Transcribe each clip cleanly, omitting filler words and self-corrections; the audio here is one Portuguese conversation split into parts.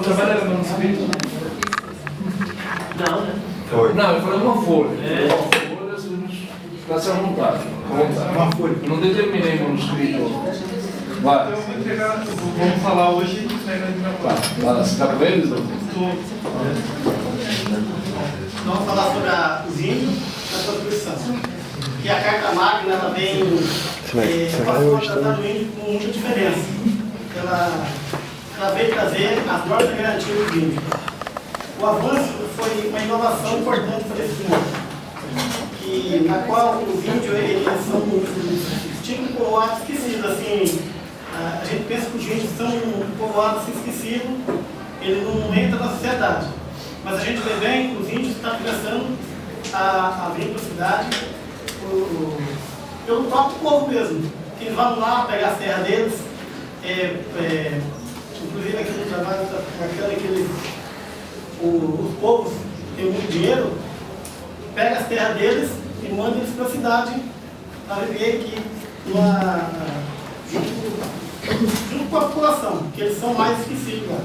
Trabalha no manuscrito? Não, né? Não, ele falou uma folha. Uma folha, para ser vontade. Uma folha. Eu não determinei manuscrito. Vai. Então, vou entregar, vamos falar hoje e entregar na próxima. Vai, você está com eles? Vamos falar sobre os índios na Constituição. Que a Carta Magna ela vem passou a tratar do índio com muita diferença. Ela veio trazer as normas de garantia dos índios. O avanço foi uma inovação importante para esse mundo, na qual os índios eles são tipo povoados esquecidos. Assim, a gente pensa que os índios são povoados esquecidos, ele não entra na sociedade. Mas a gente vê bem que os índios estão começando a vir para a cidade pelo próprio povo mesmo. Que eles vão lá pegar as terras deles, inclusive aqui no trabalho está marcando que os povos têm muito dinheiro, pega as terras deles e manda eles para a cidade para viver aqui junto com a população, que eles são mais esquecidos lá.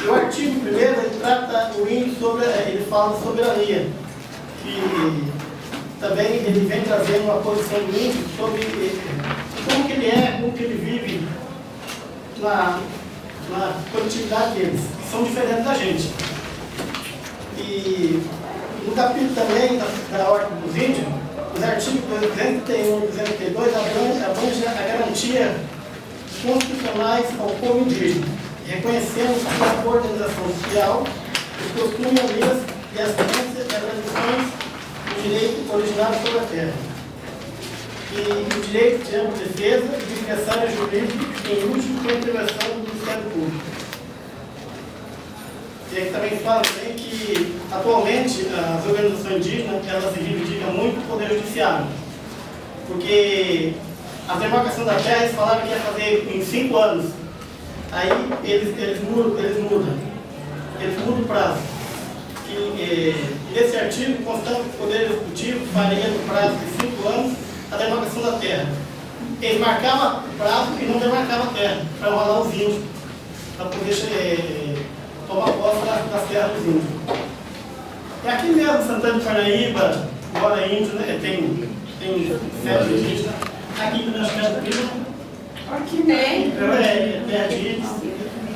E o artigo primeiro, ele trata o índio sobre, ele fala de soberania, que também ele vem trazendo uma posição do índio sobre como que ele é, como que ele vive na coletividade deles, que são diferentes da gente. E no capítulo também da Ordem dos Índios, os artigos 231 e 232 abrange a garantia constitucionais ao povo indígena, reconhecendo sua organização social, os costumes, e as crenças e tradições do direito originário sobre a terra. E o direito de ampla defesa e de adversário jurídico em último com a intervenção do Ministério Público. E aí também fala também que, atualmente, as organizações indígenas, elas se reivindicam muito do Poder Judiciário. Porque a demarcação da terra, eles falaram que ia fazer em 5 anos. Aí eles mudam o prazo. E nesse artigo, constando que o Poder Executivo faria no prazo de 5 anos a demarcação da terra. Ele marcava o prazo e não demarcava a terra, para enrolar os índios, para poder tomar posse das terras dos índios. E aqui mesmo, Santana de Parnaíba, embora índio, né, tem sede indígena, aqui em Minas Gerais, aqui tem,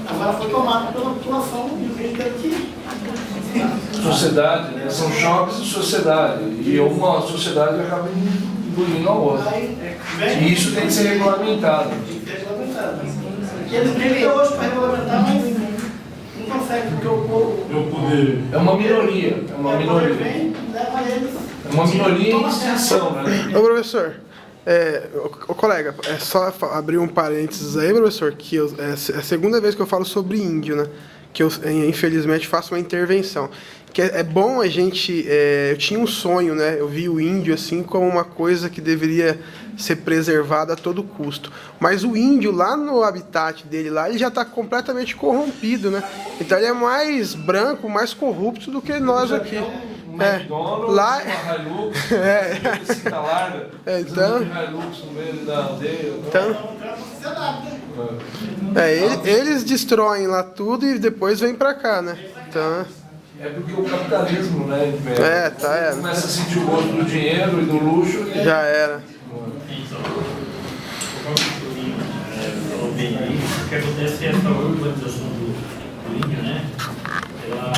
agora foi tomado pela população e os índios teve que sociedade, né? São choques de sociedade. E uma sociedade acaba engolindo a outra. E isso tem que ser regulamentado. Tem que ser regulamentado. E eles brigam hoje para regulamentar, mas não conseguem, porque o povo. É uma minoria. É uma minoria. É uma minoria em extinção, né? Ô, professor. Ô colega, é só abrir um parênteses aí, professor, que é a segunda vez que eu falo sobre índio, né? Que eu, infelizmente, faço uma intervenção. Que é bom a gente... eu tinha um sonho, né? Eu vi o índio, assim, como uma coisa que deveria ser preservada a todo custo. Mas o índio, lá no habitat dele, lá, ele já está completamente corrompido, né? Então ele é mais branco, mais corrupto do que nós aqui. McDonald's, lá uma Hilux, cinta larga, então, Hilux no meio da aldeia. eles destroem lá tudo e depois vêm pra cá, né? Então, é porque o capitalismo, né? Começa a sentir o gosto do dinheiro e do luxo. E já era. O que acontece é essa urbanização do índio, né? Ela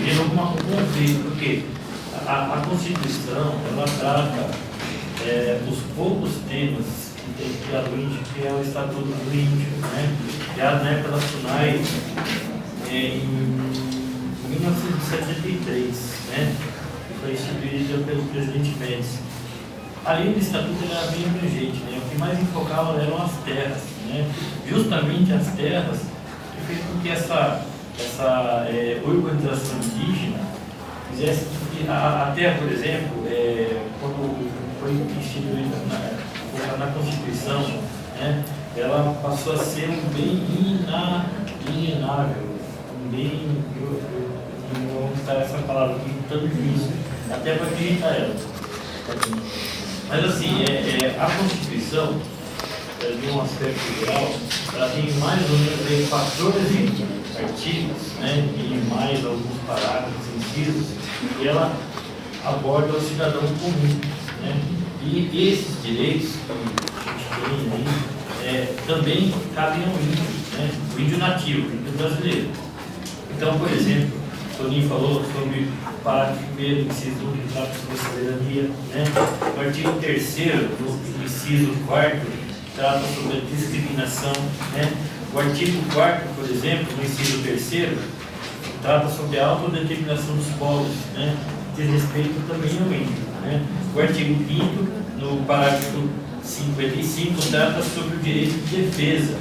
gerou um conflito, porque a Constituição, ela trata os poucos temas que tem criado o índio, que é o Estatuto do Índio, né? Criado na época da SUNAI, em 1973, né? Foi instituído pelo presidente Médici. Ali no Estatuto era bem abrangente, né? O que mais enfocava eram as terras, né? Justamente as terras que fez com que essa urbanização indígena fizesse que a terra, por exemplo, quando foi instituída na Constituição, né, ela passou a ser um bem inalienável, um bem, vou usar essa palavra aqui, tão difícil, até para digitar ela. Mas assim, a Constituição, de um aspecto geral, ela tem mais ou menos aí 14 artigos, né, e mais alguns parágrafos, incisos, e ela aborda o cidadão comum, né? E esses direitos que a gente tem aí também cabem ao índio, né? O índio nativo, o índio brasileiro. Então, por exemplo, o Toninho falou sobre o parágrafo 1º, inciso 1, que trata sobre a soberania, né? O artigo 3º, no inciso 4º, trata sobre a discriminação, né? O artigo 4º, por exemplo, no inciso 3º, trata sobre a autodeterminação dos povos, né? Diz respeito também ao índio, né? O artigo 5º, no parágrafo 55, trata sobre o direito de defesa,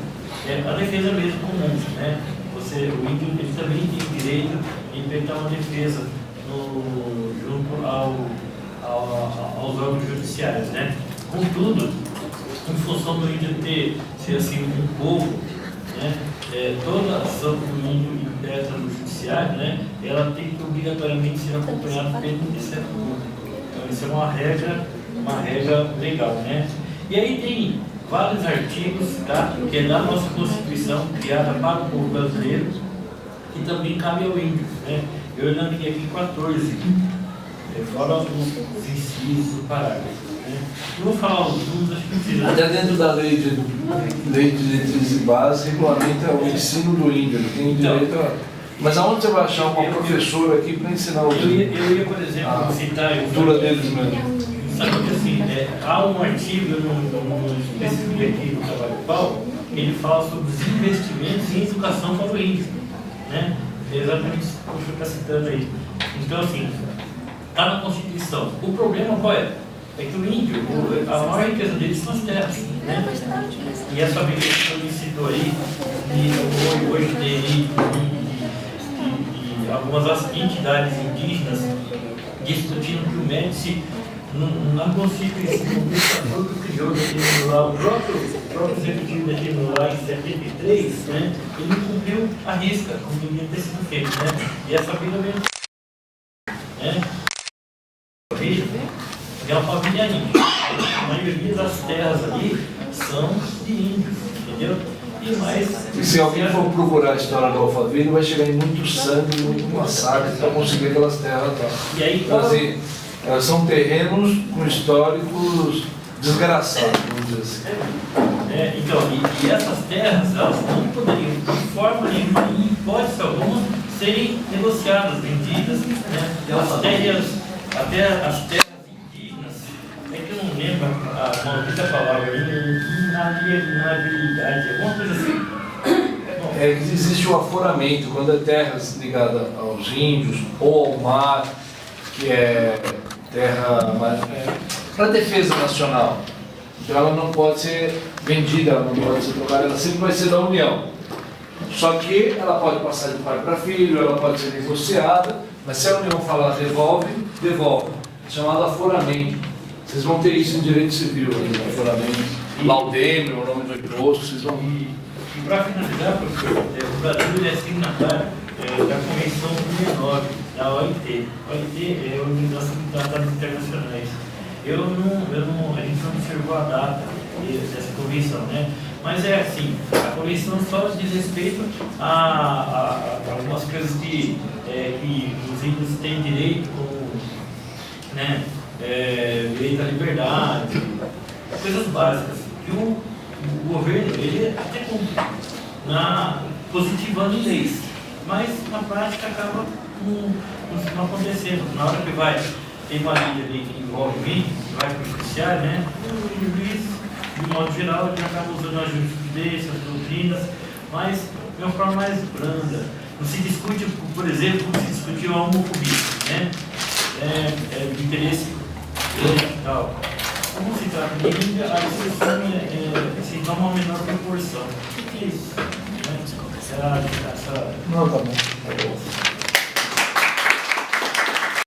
a defesa mesmo comum, né? O índio ele também tem o direito de implementar uma defesa junto aos órgãos judiciários, né? Contudo, em função do índio ser assim um povo, né? Toda ação que o índio impetra no judiciário, né? Ela tem que obrigatoriamente ser acompanhada pelo Ministério Público. Então isso é uma regra legal, né? E aí tem vários artigos, tá? Que é da nossa Constituição, criada para o povo brasileiro, que também cabe ao índio, né? Eu elenquei aqui 14, fora os incisos do parágrafo, né? Eu vou falar os números, acho que precisa. Até dentro da lei de diretrizes e bases, regulamenta o ensino do índio, ele tem direito a... Mas aonde você vai achar uma professora aqui para ensinar o índio? Eu ia, por exemplo, citar... A cultura deles mesmo. Sabe que assim, há um artigo, eu não especifiquei aqui no trabalho do Paulo, ele fala sobre os investimentos em educação para o índio, né? É exatamente isso que o senhor está citando aí. Então, assim, está na Constituição. O problema qual é? É que o índio, a maior riqueza deles são as terras, né? E essa briga que o senhor me citou aí, e hoje tem aí e algumas entidades indígenas discutindo que o Médici, na Constituição, o ditador que criou lá, o próprio executivo daquilo lá em 73, né, ele cumpriu a risca, como devia ter sido feito, né? E essa briga mesmo, né? É uma família índia. A maioria das terras ali são de índios, entendeu? E se alguém for procurar a história do Alphaville, vai chegar em muito sangue, muito massacre para conseguir aquelas terras lá. E aí, assim, são terrenos com históricos desgraçados, vamos dizer assim. Então, e essas terras, elas não poderiam, de forma nenhuma, em hipótese alguma, serem negociadas, vendidas, né? Até as terras indígenas, é que eu não lembro a maldita palavra, inalienabilidade, alguma coisa assim. Existe o aforamento, quando é terras ligadas aos índios ou ao mar, que é terra para defesa nacional. Então ela não pode ser vendida, ela não pode ser trocada, ela sempre vai ser da União. Só que ela pode passar de pai para filho, ela pode ser negociada, mas se a União falar devolve, devolve. É chamado aforamento. Vocês vão ter isso em direito civil, aforamento. Laudêmio, o nome do imposto, vocês vão... E para finalizar, professor, o Brasil é signatário da Convenção 19, da OIT. A OIT é a Organização de Tratados Internacionais. A gente não observou a data dessa convenção, né? Mas é assim, a convenção só diz respeito a algumas coisas que os índios têm direito, como, né, direito à liberdade, coisas básicas. E o governo, ele até cumpre, positivando leis, mas na prática acaba não acontecendo. Na hora que tem uma lei ali que envolve mim, que vai para o judiciário, né? O juiz, de modo geral, ele acaba usando a jurisprudência, as doutrinas, mas de uma forma mais branda. Não se discute, por exemplo, como se discutiu a homofobia, né? De interesse tal. Como se trata de Índia, a discussão se toma uma menor proporção. O que é isso? Não, tá bom.